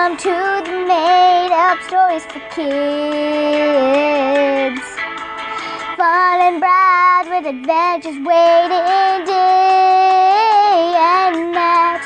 Welcome to the made-up stories for kids. Fun and bright with adventures waiting day and night.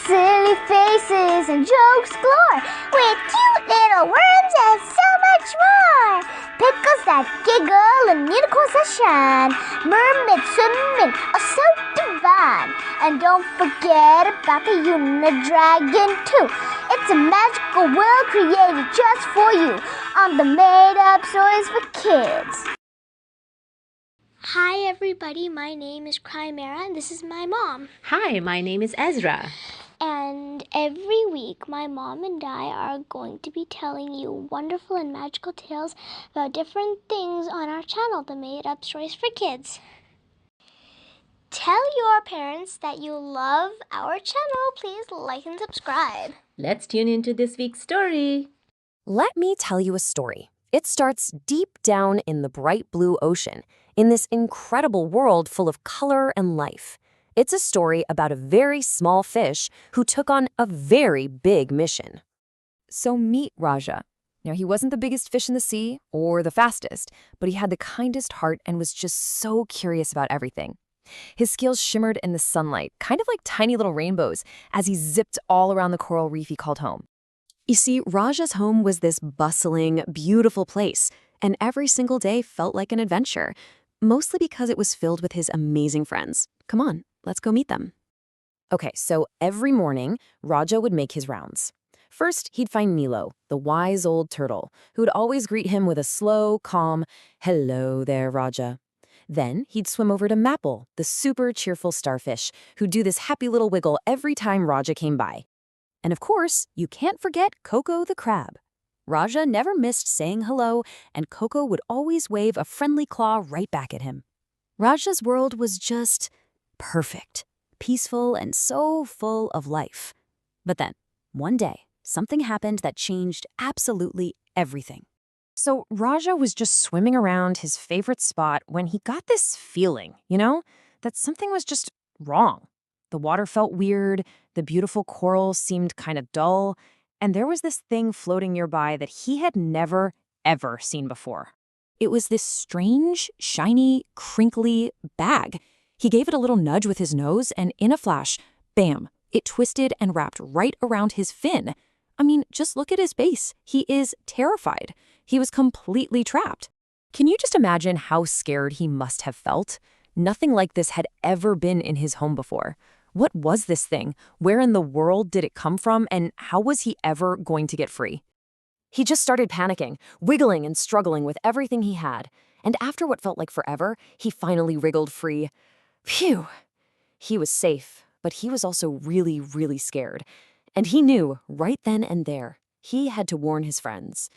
Silly faces and jokes galore, with cute little worms and so much more. Pickles that giggle and unicorns that shine. Mermaids swimming, oh so divine. And don't forget about the Unidragon too. It's a magical world created just for you on the made-up stories for kids. Hi everybody, my name is Chimera and this is my mom. Hi, my name is Ezra. And every week my mom and I are going to be telling you wonderful and magical tales about different things on our channel, the Made Up Stories for Kids. Tell your parents that you love our channel. Please like and subscribe. Let's tune into this week's story. Let me tell you a story. It starts deep down in the bright blue ocean, in this incredible world full of color and life. It's a story about a very small fish who took on a very big mission. So meet Raja. Now, he wasn't the biggest fish in the sea or the fastest, but he had the kindest heart and was just so curious about everything. His scales shimmered in the sunlight, kind of like tiny little rainbows, as he zipped all around the coral reef he called home. You see, Raja's home was this bustling, beautiful place, and every single day felt like an adventure, mostly because it was filled with his amazing friends. Come on, let's go meet them. Okay, so every morning, Raja would make his rounds. First, he'd find Nilo, the wise old turtle, who'd always greet him with a slow, calm, "Hello there, Raja." Then he'd swim over to Maple, the super cheerful starfish, who'd do this happy little wiggle every time Raja came by. And of course, you can't forget Coco the crab. Raja never missed saying hello, and Coco would always wave a friendly claw right back at him. Raja's world was just perfect, peaceful, and so full of life. But then, one day, something happened that changed absolutely everything. So Raja was just swimming around his favorite spot when he got this feeling, that something was just wrong. The water felt weird, the beautiful coral seemed kind of dull, and there was this thing floating nearby that he had never, ever seen before. It was this strange, shiny, crinkly bag. He gave it a little nudge with his nose, and in a flash, bam, it twisted and wrapped right around his fin. I mean, just look at his base. He is terrified. He was completely trapped. Can you just imagine how scared he must have felt? Nothing like this had ever been in his home before. What was this thing? Where in the world did it come from? And how was he ever going to get free? He just started panicking, wiggling and struggling with everything he had. And after what felt like forever, he finally wriggled free. Phew! He was safe, but he was also really, really scared. And he knew, right then and there, he had to warn his friends.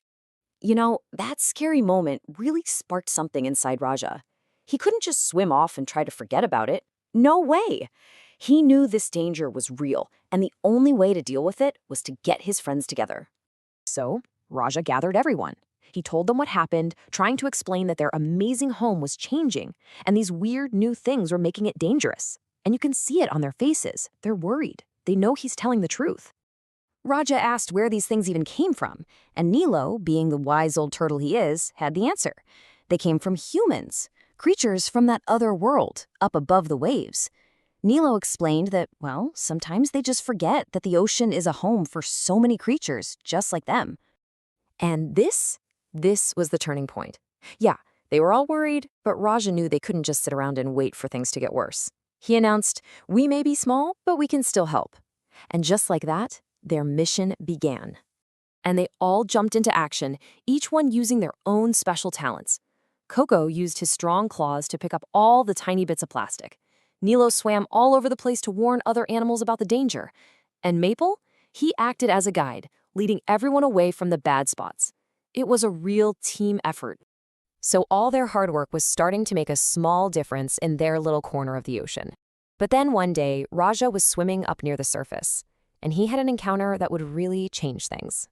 That scary moment really sparked something inside Raja. He couldn't just swim off and try to forget about it. No way! He knew this danger was real, and the only way to deal with it was to get his friends together. So, Raja gathered everyone. He told them what happened, trying to explain that their amazing home was changing, and these weird new things were making it dangerous. And you can see it on their faces. They're worried. They know he's telling the truth. Raja asked where these things even came from, and Nilo, being the wise old turtle he is, had the answer. They came from humans, creatures from that other world, up above the waves. Nilo explained that, sometimes they just forget that the ocean is a home for so many creatures just like them. And this was the turning point. Yeah, they were all worried, but Raja knew they couldn't just sit around and wait for things to get worse. He announced, "We may be small, but we can still help." And just like that, their mission began. And they all jumped into action, each one using their own special talents. Coco used his strong claws to pick up all the tiny bits of plastic. Nilo swam all over the place to warn other animals about the danger. And Maple, he acted as a guide, leading everyone away from the bad spots. It was a real team effort. So all their hard work was starting to make a small difference in their little corner of the ocean. But then one day, Raja was swimming up near the surface, and he had an encounter that would really change things.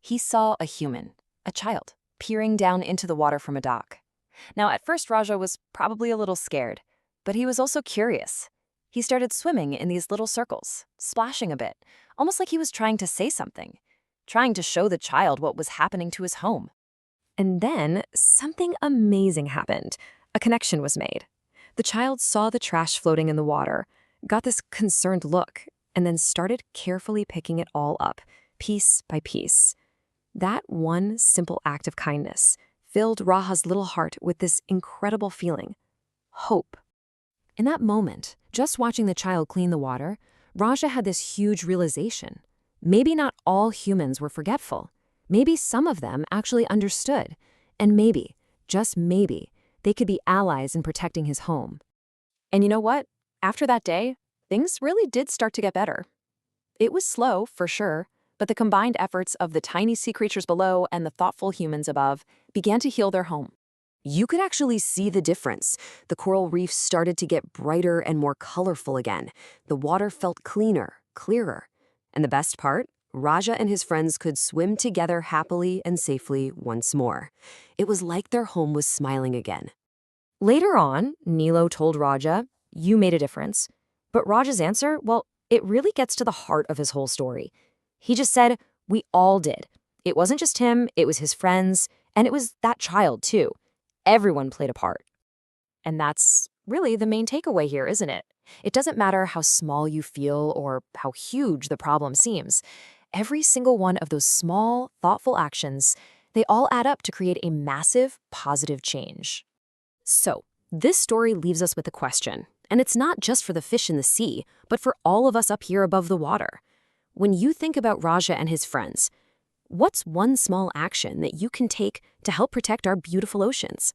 He saw a human, a child, peering down into the water from a dock. Now, at first, Raja was probably a little scared, but he was also curious. He started swimming in these little circles, splashing a bit, almost like he was trying to say something. trying to show the child what was happening to his home. And then something amazing happened. A connection was made. The child saw the trash floating in the water, got this concerned look, and then started carefully picking it all up, piece by piece. That one simple act of kindness filled Raja's little heart with this incredible feeling, hope. In that moment, just watching the child clean the water, Raja had this huge realization. Maybe not all humans were forgetful. Maybe some of them actually understood. And maybe, just maybe, they could be allies in protecting his home. And you know what? After that day, things really did start to get better. It was slow, for sure, but the combined efforts of the tiny sea creatures below and the thoughtful humans above began to heal their home. You could actually see the difference. The coral reefs started to get brighter and more colorful again. The water felt cleaner, clearer. And the best part? Raja and his friends could swim together happily and safely once more. It was like their home was smiling again. Later on, Nilo told Raja, "You made a difference." But Raja's answer, well, it really gets to the heart of his whole story. He just said, "We all did." It wasn't just him, it was his friends, and it was that child too. Everyone played a part. And that's really the main takeaway here, isn't it? It doesn't matter how small you feel or how huge the problem seems. Every single one of those small, thoughtful actions, they all add up to create a massive, positive change. So, this story leaves us with a question, and it's not just for the fish in the sea, but for all of us up here above the water. When you think about Raja and his friends, what's one small action that you can take to help protect our beautiful oceans?